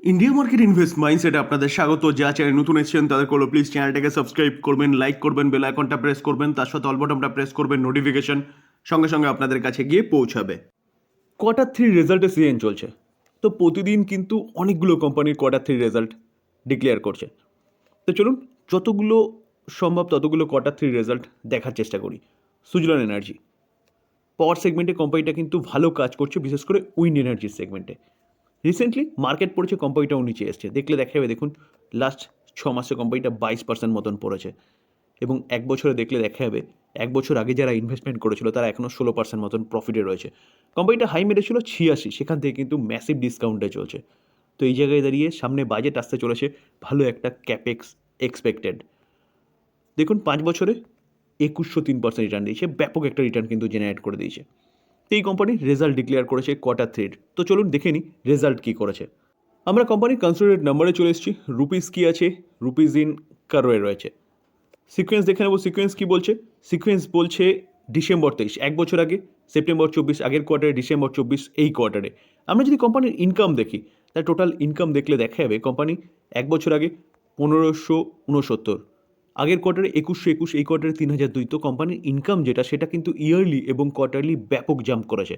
India market invest মাইন্ডসেটে আপনাদের স্বাগত। যা চ্যানেল নতুন এসেছেন তাদের করলো প্লিজ চ্যানেলটাকে সাবস্ক্রাইব করবেন, লাইক করবেন, বেল আইকনটা প্রেস করবেন, তার সাথে অল বাটনটা প্রেস করবেন, নোটিফিকেশন সঙ্গে সঙ্গে আপনাদের কাছে গিয়ে পৌঁছাবে। কোয়ার্টার 3 রেজাল্টের সিজন চলছে, তো প্রতিদিন কিন্তু অনেকগুলো কোম্পানির কোয়ার্টার 3 রেজাল্ট ডিক্লেয়ার করছে। তো চলুন যতগুলো সম্ভব ততগুলো কোয়ার্টার 3 রেজাল্ট দেখার চেষ্টা করি। সুজলন এনার্জি পাওয়ার সেগমেন্টে কোম্পানিটা কিন্তু ভালো কাজ করছে, বিশেষ করে উইন্ড এনার্জির সেগমেন্টে। রিসেন্টলি মার্কেট পড়েছে, কোম্পানিটাও নিচে এসছে, দেখলে দেখা যাবে দেখুন লাস্ট 6 মাসে কোম্পানিটা 22% মতন পড়েছে, এবং এক বছরে দেখলে দেখা যাবে এক বছর আগে যারা ইনভেস্টমেন্ট করেছিল তারা এখনও 16% মতন প্রফিটে রয়েছে। কোম্পানিটা হাই মেরেছিল 86, সেখান থেকে কিন্তু ম্যাসিভ ডিসকাউন্টে চলছে। তো এই জায়গায় দাঁড়িয়ে সামনে বাজেট আসতে চলেছে, ভালো একটা ক্যাপেক্স এক্সপেক্টেড। দেখুন 5 বছরে 2103% রিটার্ন দিয়েছে, ব্যাপক একটা রিটার্ন কিন্তু জেনারেট করে দিয়েছে। এই কোম্পানির রেজাল্ট ডিক্লেয়ার করেছে কোয়ার্টার 3। তো চলুন দেখে নিই রেজাল্ট কী করেছে। আমরা কোম্পানির কনসোলিডেটেড নাম্বারে চলে এসেছি। রুপিস কী আছে, রুপিস ইন কারোয়ে রয়েছে। সিকোয়েন্স দেখে নেব, সিকোয়েন্স কী বলছে। সিকোয়েন্স বলছে ডিসেম্বর 23, এক বছর আগে সেপ্টেম্বর 24, আগের কোয়ার্টারে ডিসেম্বর 24, এই কোয়ার্টারে। আমরা যদি কোম্পানির ইনকাম দেখি, তার টোটাল ইনকাম দেখলে দেখা যাবে কোম্পানি এক বছর আগে 1569, আগের কোয়ার্টারে 2121, এই কোয়ার্টারে 3002। তো কোম্পানির ইনকাম যেটা সেটা কিন্তু ইয়ারলি এবং কোয়ার্টারলি ব্যাপক জাম্প করেছে।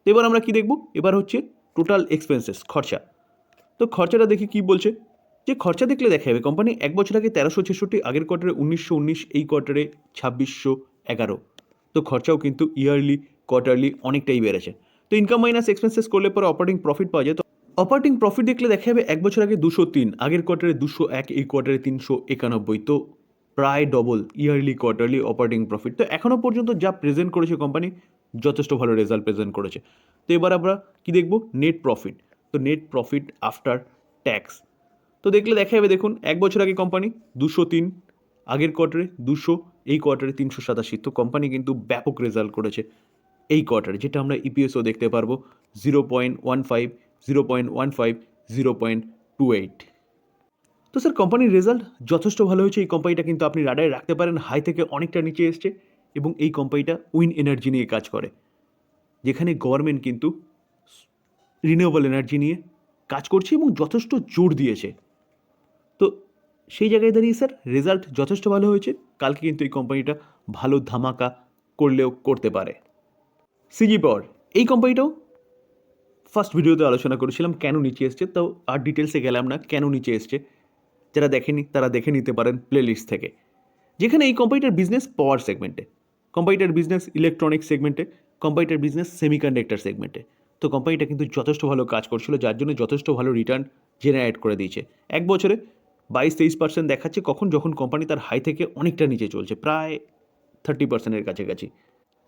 তো এবার আমরা কি দেখব, এবার হচ্ছে টোটাল এক্সপেন্সেস, খরচা। তো খরচাটা দেখি কি বলছে, যে খরচা দেখলে দেখা যাবে কোম্পানি এক বছর আগে 1366, আগের কোয়ার্টারে 1919, এই কোয়ার্টারে 2611। তো খরচাও কিন্তু ইয়ারলি কোয়ার্টারলি অনেকটাই বেড়েছে। তো ইনকাম মাইনাস এক্সপেন্সেস করলে পরে অপারেটিং প্রফিট পাওয়া যায়। তো অপারেটিং প্রফিট দেখলে দেখা যাবে এক বছর আগে 203, আগের কোয়ার্টারে 201, এই কোয়ার্টারে 391। তো প্রায় double yearly quarterly operating profit. তো এখনও পর্যন্ত যা প্রেজেন্ট করেছে কোম্পানি, যথেষ্ট ভালো রেজাল্ট প্রেজেন্ট করেছে। তো এবার আমরা কি দেখব, নেট প্রফিট। তো নেট প্রফিট আফটার ট্যাক্স, তো দেখলে দেখা যাবে দেখুন এক বছর আগে কোম্পানি 203, আগের কোয়ার্টারে 200, এই কোয়ার্টারে 387। তো কোম্পানি কিন্তু ব্যাপক রেজাল্ট করেছে এই কোয়ার্টারে, যেটা আমরা ইপিএসও দেখতে পারবো 0.15, 0.15, 0.28। তো স্যার কোম্পানির রেজাল্ট যথেষ্ট ভালো হয়েছে। এই কোম্পানিটা কিন্তু আপনি রাডারে রাখতে পারেন, হাই থেকে অনেকটা নিচে এসছে, এবং এই কোম্পানিটা উইন্ড এনার্জি নিয়ে কাজ করে, যেখানে গভর্নমেন্ট কিন্তু রিনিউয়েবল এনার্জি নিয়ে কাজ করছে এবং যথেষ্ট জোর দিয়েছে। তো সেই জায়গায় দাঁড়িয়ে স্যার রেজাল্ট যথেষ্ট ভালো হয়েছে। কালকে কিন্তু এই কোম্পানিটা ভালো ধামাকা করলেও করতে পারে। সিজি পাওয়ার, এই কোম্পানিটাও ফার্স্ট ভিডিওতে আলোচনা করেছিলাম কেন নিচে এসছে, তো আর ডিটেলসে গেলাম না কেন নিচে এসছে। যারা দেখেনি তারা দেখে নিতে পারেন প্লেলিস্ট থেকে। যেখানে এই কোম্পানিটার বিজনেস পাওয়ার সেগমেন্টে, কোম্পানিটার বিজনেস ইলেকট্রনিক্স সেগমেন্টে, কোম্পানিটার বিজনেস সেমিকন্ডাক্টর সেগমেন্টে। তো কোম্পানিটা কিন্তু যথেষ্ট ভালো কাজ করছিল, যার জন্য যথেষ্ট ভালো রিটার্ন জেনারেট করে দিয়েছে। এক বছরে 22-23% দেখাচ্ছে, কখন যখন কোম্পানি তার হাই থেকে অনেকটা নিচে চলছে, প্রায় 30%-এর কাছাকাছি।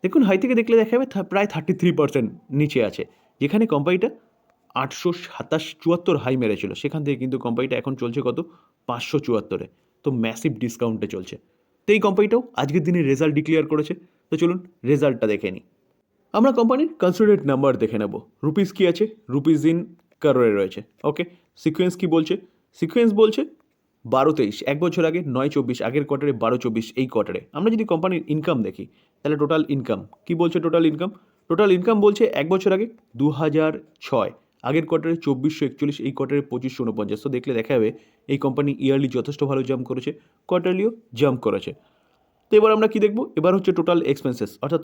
দেখুন হাই থেকে দেখলে দেখা যাবে প্রায় 33% নিচে আছে, যেখানে কোম্পানিটা 827-74 হাই মেরেছিল, সেখান থেকে কিন্তু কোম্পানিটা এখন চলছে কত, 574-এ। তো ম্যাসিভ ডিসকাউন্টে চলছে। তো এই কোম্পানিটাও আজকের দিনে রেজাল্ট ডিক্লেয়ার করেছে। তো চলুন রেজাল্টটা দেখে নিই। আমরা কোম্পানির কনসোলিডেটেড নাম্বার দেখে নেব। রুপিস কি আছে, রুপিস ইন কারোরে রয়েছে। ওকে, সিকোয়েন্স কি বলছে, সিকোয়েন্স বলছে 12-23, এক বছর আগে 9-24, আগের কোয়ার্টারে 12-24, এই কোয়ার্টারে। আমরা যদি কোম্পানির ইনকাম দেখি, তাহলে টোটাল ইনকাম কি বলছে, টোটাল ইনকাম বলছে এক বছর আগে 2006, আগের কোয়ার্টারে 2441, এই কোয়ার্টারে 2549। তো দেখলে দেখা যাবে এই কোম্পানি ইয়ারলি যথেষ্ট ভালো জাম্প করেছে, কোয়ার্টারলিও জাম্প করেছে। তো এবার আমরা কি দেখব, এবার হচ্ছে টোটাল এক্সপেন্সেস অর্থাৎ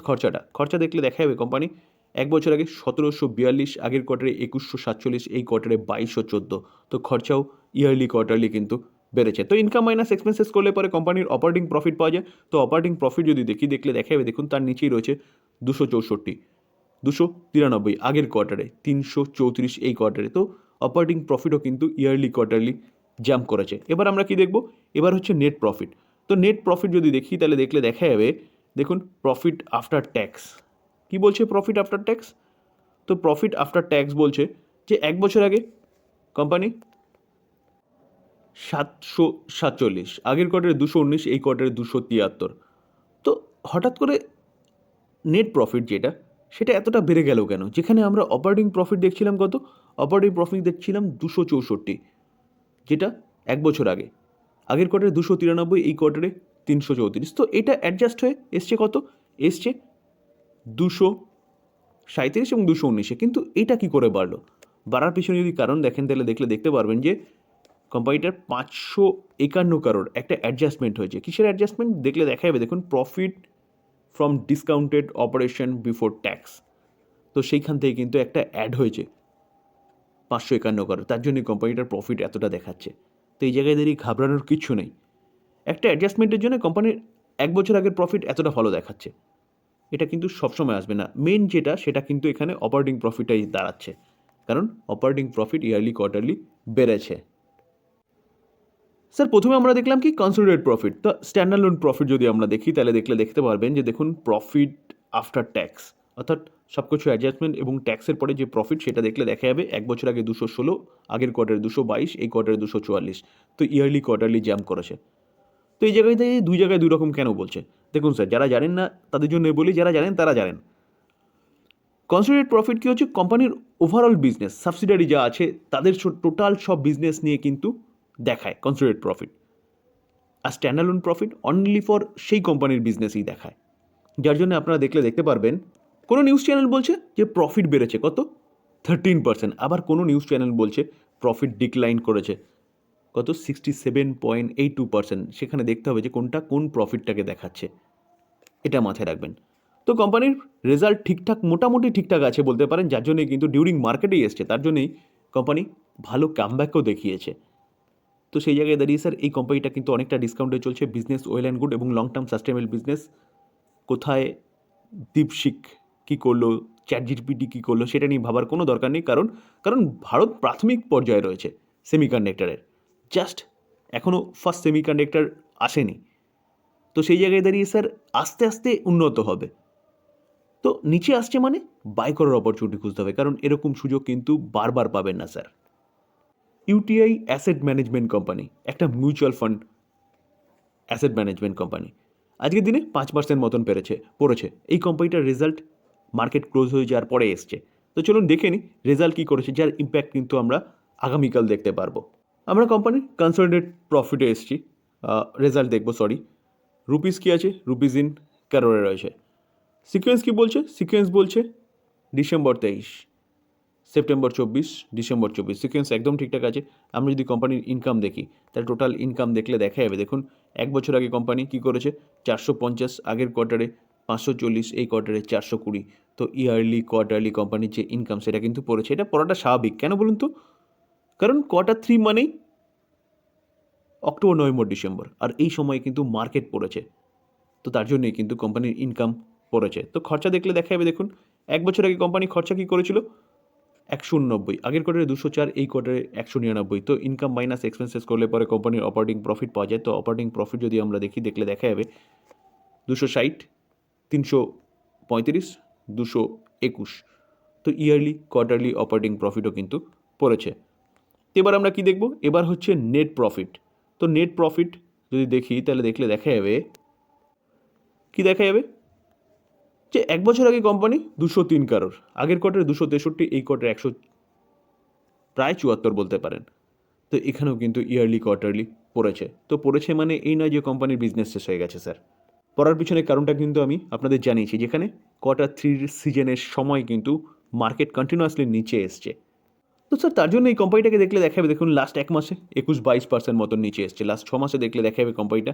খরচা দেখলে দেখা যাবে কোম্পানি এক বছর আগে 1742, আগের কোয়ার্টারে 2147, এই কোয়ার্টারে 2214। তো খরচাও ইয়ারলি কোয়ার্টারলি কিন্তু বেড়েছে। তো ইনকাম মাইনাস এক্সপেন্সেস করলে পরে কোম্পানির অপারেটিং প্রফিট পাওয়া যায়। তো অপারেটিং প্রফিট যদি দেখলে দেখা যাবে দেখুন তার নিচেই রয়েছে 264, 293, আগের কোয়ার্টারে 334, এই কোয়ার্টারে। তো অপারেটিং প্রফিটও কিন্তু ইয়ারলি কোয়ার্টারলি জাম্প করেছে। এবার আমরা কি দেখব, এবার হচ্ছে নেট প্রফিট। তো নেট প্রফিট যদি দেখি তাহলে দেখলে দেখা যাবে দেখুন প্রফিট আফটার ট্যাক্স কি বলছে, প্রফিট আফটার ট্যাক্স। তো প্রফিট আফটার ট্যাক্স বলছে যে এক বছর আগে কোম্পানি 747, আগের কোয়ার্টারে 219, এই কোয়ার্টারে 273। তো হঠাৎ করে নেট প্রফিট যেটা সেটা এতটা বেড়ে গেল কেন, যেখানে আমরা অপারেটিং প্রফিট দেখছিলাম কত, অপারেটিং প্রফিট দেখছিলাম 264, যেটা এক বছর আগে, আগের কোয়ার্টারে 293, এই কোয়ার্টারে 334। তো এটা অ্যাডজাস্ট হয়ে এসছে কত, এসছে 237 এবং 219। কিন্তু এটা কি করে বাড়লো, বাড়ার পিছনে যদি কারণ দেখেন তাহলে দেখতে পারবেন যে কোম্পানিটার 551 কারোর একটা অ্যাডজাস্টমেন্ট হয়েছে। কিসের অ্যাডজাস্টমেন্ট দেখলে দেখা যাবে, দেখুন profit from discounted operation before tax. তো সেইখান থেকে কিন্তু একটা অ্যাড হয়েছে 551 কারোর, তার জন্য কোম্পানিটার প্রফিট এতটা দেখাচ্ছে। তো এই জায়গায় দাঁড়িয়ে ঘাবড়ানোর কিচ্ছু নেই। একটা অ্যাডজাস্টমেন্টের জন্য কোম্পানির 1 বছর আগের প্রফিট এতটা ভালো দেখাচ্ছে, এটা কিন্তু সবসময় আসবে না। মেন যেটা সেটা কিন্তু এখানে অপারেটিং প্রফিটটাই দাঁড়াচ্ছে, কারণ অপারেটিং প্রফিট ইয়ারলি কোয়ার্টারলি বেড়েছে। স্যার প্রথমে আমরা দেখলাম কি কনসোলিডেটেড প্রফিট। তো স্ট্যান্ডার্লোন প্রফিট যদি আমরা দেখি তাহলে দেখতে পারবেন যে দেখুন প্রফিট আফটার ট্যাক্স, অর্থাৎ সব কিছু অ্যাডজাস্টমেন্ট এবং ট্যাক্সের পরে যে প্রফিট সেটা দেখা যাবে 1 বছর আগে 216, আগের কোয়ার্টারে 222, এই কোয়ার্টারে 244। তো ইয়ারলি কোয়ার্টারলি জাম্প করেছে। তো এই জায়গায় দুই জায়গায় দুই রকম কেন বলছে? দেখুন স্যার, যারা জানেন না তাদের জন্য বলি, যারা জানেন তারা জানেন। কনসোলিডেটেড প্রফিট কী হচ্ছে, কোম্পানির ওভারঅল বিজনেস সাবসিডারি যা আছে তাদের টোটাল সব বিজনেস নিয়ে কিন্তু দেখায় কনসোলিডেটেড প্রফিট। আর স্ট্যান্ডার্লোন প্রফিট অনলি ফর সেই কোম্পানির বিজনেসই দেখায়। যার জন্য আপনারা দেখতে পারবেন কোনো নিউজ চ্যানেল বলছে যে প্রফিট বেড়েছে কত 13%, আবার কোনো নিউজ চ্যানেল বলছে প্রফিট ডিক্লাইন করেছে কত 67.82%। সেখানে দেখতে হবে যে কোনটা কোন প্রফিটটাকে দেখাচ্ছে, এটা মাথায় রাখবেন। তো কোম্পানির রেজাল্ট ঠিকঠাক, মোটামুটি ঠিকঠাক আছে বলতে পারেন, যার জন্যই কিন্তু ডিউরিং মার্কেটেই এসছে, তার জন্যই কোম্পানি ভালো কামব্যাকও দেখিয়েছে। তো সেই জায়গায় দাঁড়িয়ে স্যার এই কোম্পানিটা কিন্তু অনেকটা ডিসকাউন্টে চলছে। বিজনেস ওয়েল অ্যান্ড গুড এবং লং টার্ম সাস্টেনেবল বিজনেস। কোথায় দীপশিক কী করলো, চ্যাটজিপিটি কী করলো সেটা নিয়ে ভাবার কোনো দরকার নেই, কারণ ভারত প্রাথমিক পর্যায়ে রয়েছে সেমিকন্ডাক্টরের, জাস্ট এখনও ফার্স্ট সেমিকন্ডাক্টর আসেনি। তো সেই জায়গায় দাঁড়িয়ে স্যার আস্তে আস্তে উন্নত হবে। তো নিচে আসছে মানে বাই করার অপরচুনিটি খুঁজতে হবে, কারণ এরকম সুযোগ কিন্তু বারবার পাবেন না sir. UTI asset management company, একটা mutual fund asset management company, আজকের দিনে 5% মতন পড়েছে। এই কোম্পানিটার রেজাল্ট মার্কেট ক্লোজ হয়ে যাওয়ার পরে এসছে। তো চলুন দেখে নিই রেজাল্ট কী করেছে, যার ইম্প্যাক্ট কিন্তু আমরা আগামীকাল দেখতে পারবো। আমরা কোম্পানির কনসোলিডেটেড প্রফিটে এসেছি, রেজাল্ট দেখবো। রুপিস কী আছে, রুপিস ইন ক্যারোরে রয়েছে। সিকোয়েন্স কী বলছে, সিকোয়েন্স বলছে ডিসেম্বর 23, সেপ্টেম্বর 24, ডিসেম্বর 24, সিকোয়েন্স একদম ঠিকঠাক আছে। আমরা যদি কোম্পানির ইনকাম দেখি তাহলে টোটাল ইনকাম দেখা যাবে, দেখুন 1 বছর আগে কোম্পানি কী করেছে 450, আগের কোয়ার্টারে 540, এই কোয়ার্টারে 420। তো ইয়ারলি কোয়ার্টারলি কোম্পানির যে ইনকাম সেটা কিন্তু পড়েছে। এটা পড়াটা স্বাভাবিক, কেন বলুন তো? কারণ Q3 মানেই অক্টোবর, নভেম্বর, ডিসেম্বর, আর এই সময় কিন্তু মার্কেট পড়েছে। তো তার জন্যই কিন্তু কোম্পানির ইনকাম পড়েছে। তো খরচা দেখা যাবে, দেখুন 1 বছর আগে কোম্পানি খরচা কী করেছিল 190, আগের কোয়ার্টারে 204, এই কোয়ার্টারে 199। তো ইনকাম মাইনাস এক্সপেন্সেস করলে পরে কোম্পানির অপারেটিং প্রফিট পাওয়া যায়। তো অপারেটিং প্রফিট যদি আমরা দেখা যাবে 260, 335, 221। তো ইয়ারলি কোয়ার্টারলি অপারেটিং প্রফিটও কিন্তু পড়েছে। এবার আমরা কি দেখব, এবার হচ্ছে নেট প্রফিট। তো নেট প্রফিট যদি দেখি তাহলে দেখা যাবে কি যে 1 বছর আগে কোম্পানি 203 কারোর, আগের কোয়ার্টারে 263, এই কোয়ার্টারে 100, প্রায় 74 বলতে পারেন। তো এখানেও কিন্তু ইয়ারলি কোয়ার্টারলি পড়েছে মানে এই নয় যে কোম্পানির বিজনেস শেষ হয়ে গেছে স্যার। পড়ার পিছনে কারণটা কিন্তু আমি আপনাদের জানিয়েছি, যেখানে Q3 সিজনের সময় কিন্তু মার্কেট কন্টিনিউয়াসলি নিচে এসছে। তো স্যার তার জন্য এই কোম্পানিটাকে দেখা যাবে, দেখুন লাস্ট 1 মাসে 21-22% মতন নিচে এসছে। লাস্ট 6 মাসে দেখা যাবে কোম্পানিটা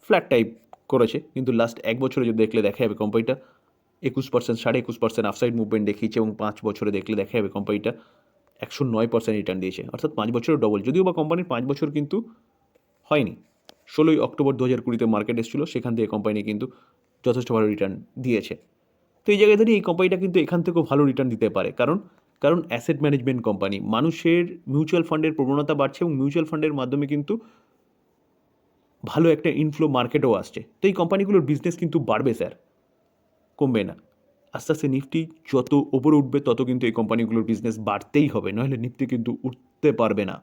ফ্ল্যাট টাইপ করেছে, কিন্তু লাস্ট 1 বছরে যদি দেখা যাবে কোম্পানিটা 21%, 21.5% আফসাইড মুভমেন্ট দেখিয়েছে, এবং 5 বছরে দেখা যাবে কোম্পানিটা 109% রিটার্ন দিয়েছে, অর্থাৎ 5 বছরের ডবল। যদিও বা কোম্পানির 5 বছর কিন্তু হয়নি, 16 অক্টোবর 2020 মার্কেট এসেছিলো, সেখান থেকে কোম্পানি কিন্তু যথেষ্ট ভালো রিটার্ন দিয়েছে। তো এই জায়গায় দাঁড়িয়ে এই কোম্পানিটা কিন্তু এখান থেকেও ভালো রিটার্ন দিতে পারে, কারণ অ্যাসেট ম্যানেজমেন্ট কোম্পানি, মানুষের মিউচুয়াল ফান্ডের প্রবণতা বাড়ছে, এবং মিউচুয়াল ফান্ডের মাধ্যমে কিন্তু ভালো একটা ইনফ্লো মার্কেটও আসছে। তো এই কোম্পানিগুলোর বিজনেস কিন্তু বাড়বে স্যার, কমবে না। আস্তে আস্তে নিফটি যত ওপরে উঠবে তত কিন্তু এই কোম্পানিগুলোর বিজনেস বাড়তেই হবে, নাহলে নিফটি কিন্তু উঠতে পারবে না।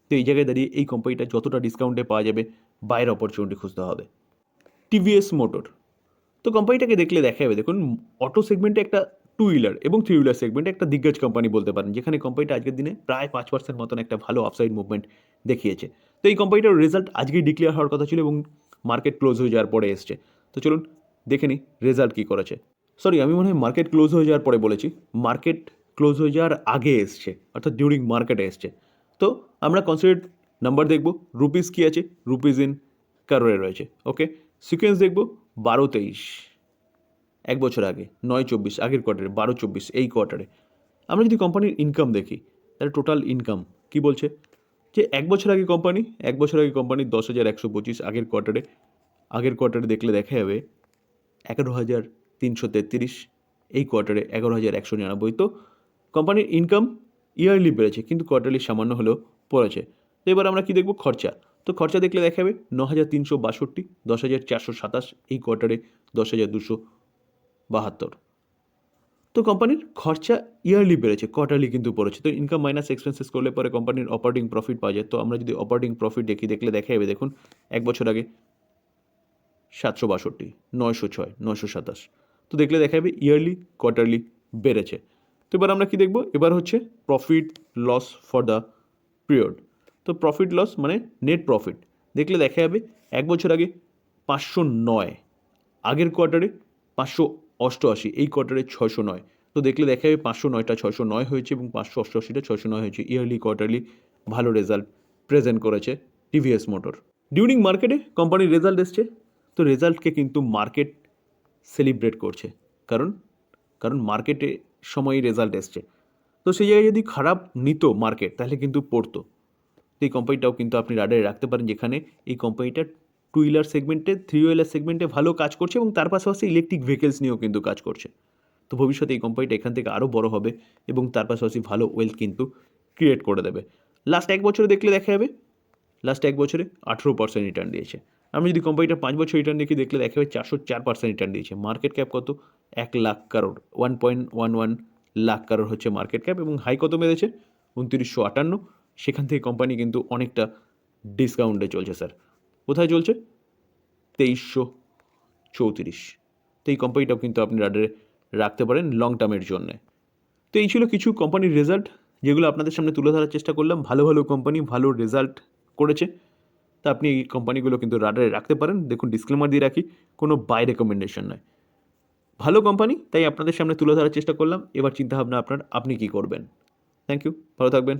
তো এই জায়গায় দাঁড়িয়ে এই কোম্পানিটা যতটা ডিসকাউন্টে পাওয়া যাবে বাইরের অপরচুনিটি খুঁজতে হবে। টিভিএস মোটর, তো কোম্পানিটাকে দেখা যাবে, দেখুন অটো সেগমেন্টে একটা 2 হুইলার এবং 3 হুইলার সেগমেন্টে একটা দিগ্গজ কোম্পানি বলতে পারেন, যেখানে কোম্পানিটা আজকের দিনে প্রায় 5% মতন একটা ভালো আপসাইড মুভমেন্ট দেখিয়েছে। তো এই কোম্পানিটার রেজাল্ট আজকেই ডিক্লেয়ার হওয়ার কথা ছিল, এবং মার্কেট ক্লোজ হয়ে যাওয়ার পরে এসছে। তো চলুন দেখে নিই রেজাল্ট কী করেছে। আমি মনে হয় মার্কেট ক্লোজ হয়ে যাওয়ার পরে বলেছি, মার্কেট ক্লোজ হয়ে যাওয়ার আগে এসছে, অর্থাৎ ডিউরিং মার্কেটে এসছে। তো আমরা কনসিডার নাম্বার দেখব, রুপিস কী আছে, রুপিস ইন কারোরে রয়েছে। ওকে, সিকোয়েন্স দেখব 12-23, এক বছর আগে, 9-24 আগের কোয়ার্টারে, 12-24 এই কোয়ার্টারে। আমরা যদি কোম্পানির ইনকাম দেখি, তাহলে টোটাল ইনকাম কি বলছে যে এক বছর আগে কোম্পানি 10,125 আগের কোয়ার্টারে দেখলে দেখা যাবে 11,333, এই কোয়ার্টারে 11,199। তো কোম্পানির ইনকাম ইয়ারলি বেড়েছে, কিন্তু কোয়ার্টারলি সামান্য হলেও পড়েছে। তো এবার আমরা কি দেখব, খরচা। তো খরচা দেখলে দেখা যাবে 9,362, 10,427, এই কোয়ার্টারে 10,272। তো কোম্পানির খরচা ইয়ারলি বেড়েছে, কোয়ার্টারলি কিন্তু পড়েছে। তো ইনকাম মাইনাস এক্সপেন্সেস করলে পরে কোম্পানির অপারেটিং প্রফিট পাওয়া যায়। তো আমরা যদি অপারেটিং প্রফিট দেখলে দেখা যাবে, দেখুন এক বছর আগে 762, 906, 927। তো দেখলে দেখা যাবে ইয়ারলি কোয়ার্টারলি বেড়েছে। তো এবার আমরা কি দেখব, এবার হচ্ছে profit loss for the period. তো প্রফিট লস মানে নেট প্রফিট দেখলে দেখা যাবে এক বছর আগে 509, আগের কোয়ার্টারে 588, এই কোয়ার্টারে 609। তো দেখলে দেখা যাবে 509টা 609 হয়েছে এবং 588টা 609 হয়েছে। ইয়ারলি কোয়ার্টারলি ভালো রেজাল্ট প্রেজেন্ট করেছে টিভিএস মোটর। ডিউরিং মার্কেটে কোম্পানির রেজাল্ট এসছে, তো রেজাল্টকে কিন্তু মার্কেট সেলিব্রেট করছে, কারণ মার্কেটে সময়ই রেজাল্ট এসছে। তো সেই জায়গায় যদি খারাপ নিত মার্কেট, তাহলে কিন্তু পড়তো। তো এই কোম্পানিটাও কিন্তু আপনি রাডারে রাখতে পারেন, যেখানে এই কোম্পানিটা 2 হুইলার সেগমেন্টে, 3 হুইলার সেগমেন্টে ভালো কাজ করছে এবং তার পাশাপাশি ইলেকট্রিক ভেহিকেলস নিয়েও কিন্তু কাজ করছে। তো ভবিষ্যতে এই কোম্পানিটা এখান থেকে আরও বড় হবে এবং তার পাশাপাশি ভালো ওয়েলথ কিন্তু ক্রিয়েট করে দেবে। লাস্ট এক বছরে দেখলে দেখা যাবে, লাস্ট এক বছরে 18% রিটার্ন দিয়েছে। আমি যদি কোম্পানিটা 5 বছর রিটার্ন দেখলে দেখা যাবে 404% রিটার্ন দিয়েছে। মার্কেট ক্যাপ কত, 1 লাখ কারোর, 1.11 লাখ কারোর হচ্ছে মার্কেট ক্যাপ, এবং হাই কত মেরেছে 2958। সেখান থেকে কোম্পানি কিন্তু অনেকটা ডিসকাউন্টে চলছে স্যার। কোথায় চলছে, 2334। তো এই কোম্পানিটাও কিন্তু আপনি রাডারে রাখতে পারেন লং টার্মের জন্যে। তো এই ছিল কিছু কোম্পানির রেজাল্ট, যেগুলো আপনাদের সামনে তুলে ধরার চেষ্টা করলাম। ভালো ভালো কোম্পানি ভালো রেজাল্ট করেছে, তা আপনি এই কোম্পানিগুলো কিন্তু রাডারে রাখতে পারেন। দেখুন, ডিসক্লেমার দিয়ে রাখি, কোনো বাই রেকমেন্ডেশন নয়, ভালো কোম্পানি, তাই আপনাদের সামনে তুলে ধরার চেষ্টা করলাম। এবার চিন্তাভাবনা আপনার, আপনি কী করবেন। থ্যাংক ইউ, ভালো থাকবেন।